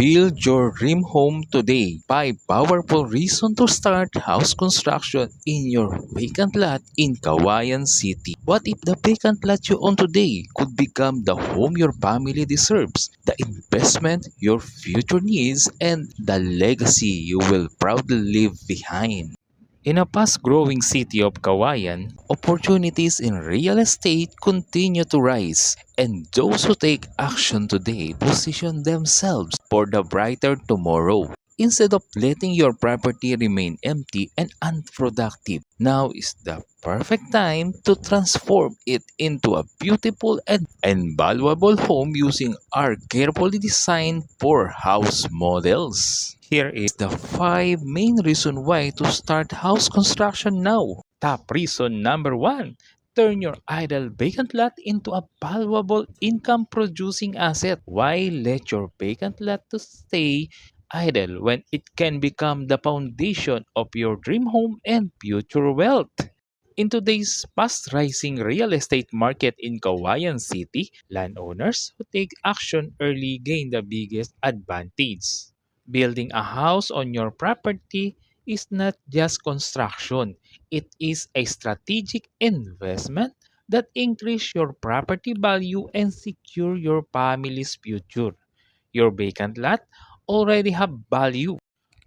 Build your dream home today. 5 powerful reasons to start house construction in your vacant lot in Kawayan City. What if the vacant lot you own today could become the home your family deserves, the investment your future needs, and the legacy you will proudly leave behind? In a fast-growing city of Kawayan, opportunities in real estate continue to rise, and those who take action today position themselves for the brighter tomorrow. Instead of letting your property remain empty and unproductive, now is the perfect time to transform it into a beautiful and valuable home using our carefully designed for house models. Here is the 5 main reasons why to start house construction now. Top reason number 1. Turn your idle vacant lot into a valuable income producing asset. Why let your vacant lot to stay idle when it can become the foundation of your dream home and future wealth? In today's fast-rising real estate market in Kawayan City, landowners who take action early gain the biggest advantage. Building a house on your property is not just construction, it is a strategic investment that increase your property value and secure your family's future. Your vacant lot already have value,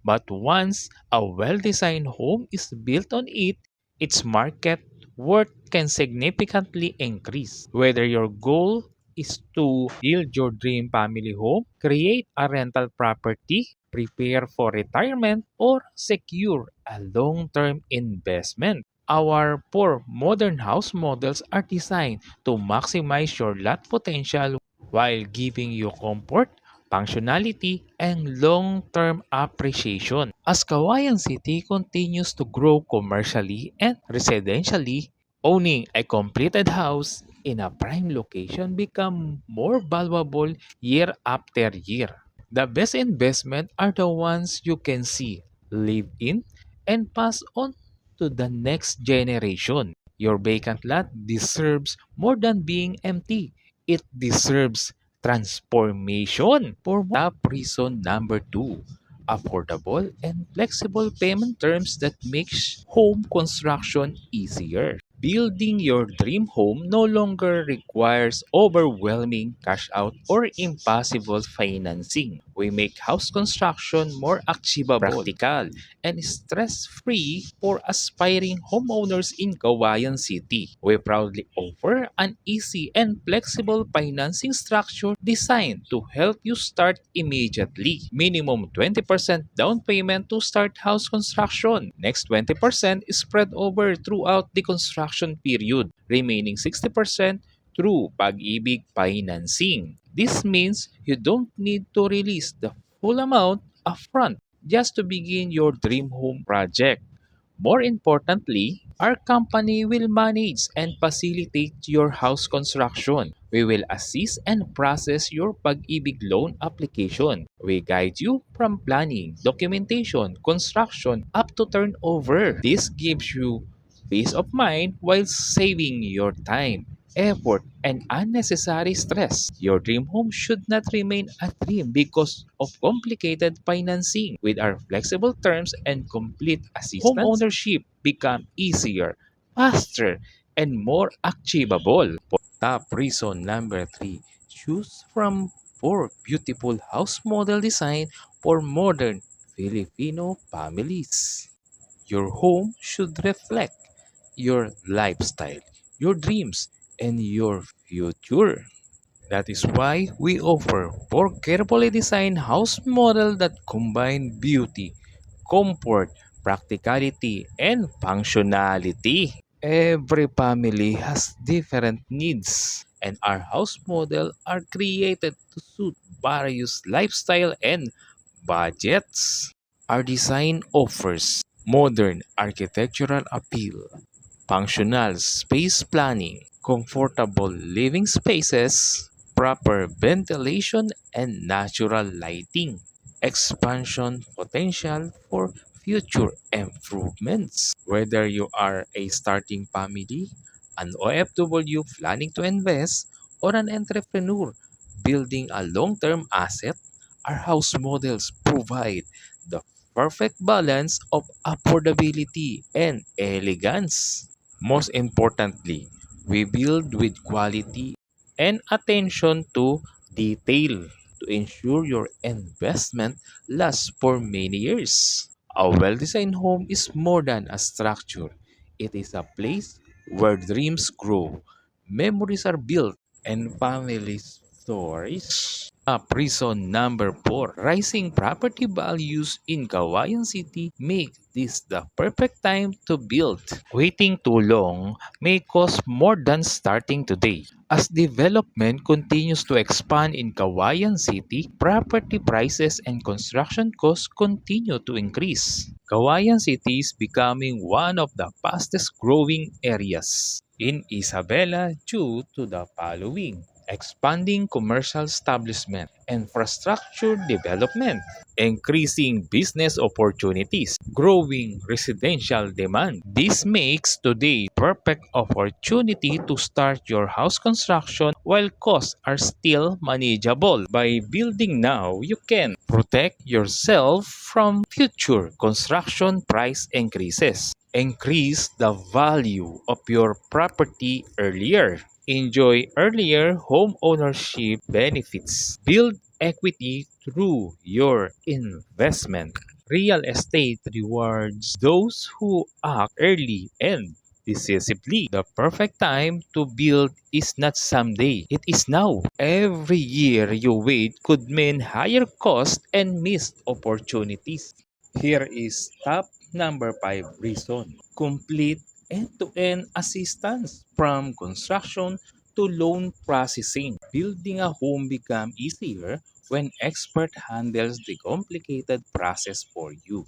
but once a well-designed home is built on it, its market worth can significantly increase. Whether your goal is to build your dream family home, create a rental property, prepare for retirement, or secure a long-term investment, our four modern house models are designed to maximize your lot potential while giving you comfort, functionality, and long-term appreciation. As Kawayan City continues to grow commercially and residentially, owning a completed house in a prime location become more valuable year after year. The best investment are the ones you can see, live in, and pass on to the next generation. Your vacant lot deserves more than being empty. It deserves transformation. For top reason number 2, affordable and flexible payment terms that makes home construction easier. Building your dream home no longer requires overwhelming cash out or impossible financing. We make house construction more achievable, practical, and stress-free for aspiring homeowners in Kawayan City. We proudly offer an easy and flexible financing structure designed to help you start immediately. Minimum 20% down payment to start house construction. Next 20% is spread over throughout the construction period. Remaining 60% through Pag-ibig financing. This means you don't need to release the full amount upfront just to begin your dream home project. More importantly, our company will manage and facilitate your house construction. We will assist and process your Pag-ibig loan application. We guide you from planning, documentation, construction, up to turnover. This gives you peace of mind while saving your time, effort, and unnecessary stress. Your dream home should not remain a dream because of complicated financing. With our flexible terms and complete assistance, home ownership become easier, faster, and more achievable. For top reason number 3, choose from 4 beautiful house model design for modern Filipino families. Your home should reflect your lifestyle, your dreams, and your future. That is why we offer 4 carefully designed house models that combine beauty, comfort, practicality, and functionality. Every family has different needs, and our house model are created to suit various lifestyle and budgets. Our design offers modern architectural appeal, functional space planning, comfortable living spaces, proper ventilation and natural lighting, expansion potential for future improvements. Whether you are a starting family, an OFW planning to invest, or an entrepreneur building a long-term asset, Our house models provide the perfect balance of affordability and elegance. Most importantly, we build with quality and attention to detail to ensure your investment lasts for many years. A well-designed home is more than a structure. It is a place where dreams grow, memories are built, and families flourish. Up reason number 4. Rising property values in Kawayan City make this the perfect time to build. Waiting too long may cost more than starting today. As development continues to expand in Kawayan City, property prices and construction costs continue to increase. Kawayan City is becoming one of the fastest growing areas in Isabela due to the following: expanding commercial establishment, infrastructure development, increasing business opportunities, growing residential demand. This makes today perfect opportunity to start your house construction while costs are still manageable. By building now, you can protect yourself from future construction price increases. Increase the value of your property earlier. Enjoy earlier home ownership benefits. Build equity through your investment. Real estate rewards those who act early and decisively. The perfect time to build is not someday, it is now. Every year you wait could mean higher cost and missed opportunities. Here is top number 5 reason. Complete end-to-end assistance from construction to loan processing. Building a home becomes easier when expert handles the complicated process for you.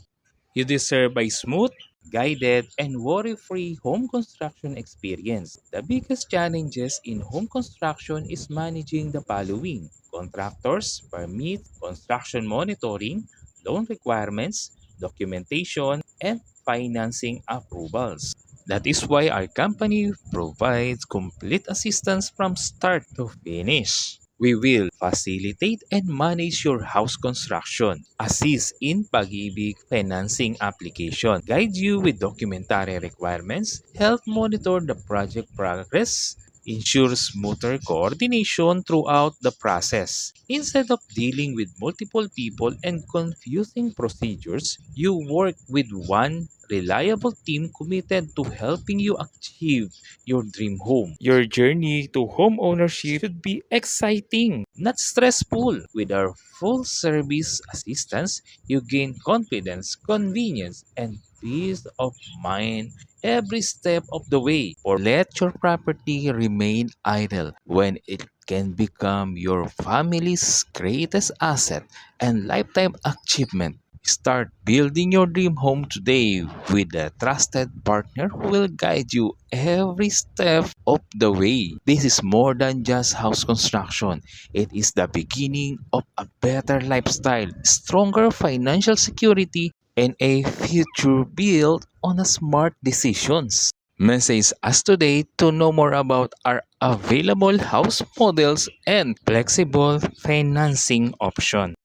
You deserve a smooth, guided, and worry-free home construction experience. The biggest challenges in home construction is managing the following: contractors, permit, construction monitoring, loan requirements, documentation, and financing approvals. That is why our company provides complete assistance from start to finish. We will facilitate and manage your house construction, assist in pag-ibig financing application, guide you with documentary requirements, help monitor the project progress, ensure smoother coordination throughout the process. Instead of dealing with multiple people and confusing procedures, you work with one reliable team committed to helping you achieve your dream home. Your journey to home ownership should be exciting, not stressful. With our full service assistance, you gain confidence, convenience, and peace of mind every step of the way. Or let your property remain idle when it can become your family's greatest asset and lifetime achievement. Start building your dream home today with a trusted partner who will guide you every step of the way. This is more than just house construction. It is the beginning of a better lifestyle, stronger financial security, and a future built on a smart decisions. Message us today to know more about our available house models and flexible financing options.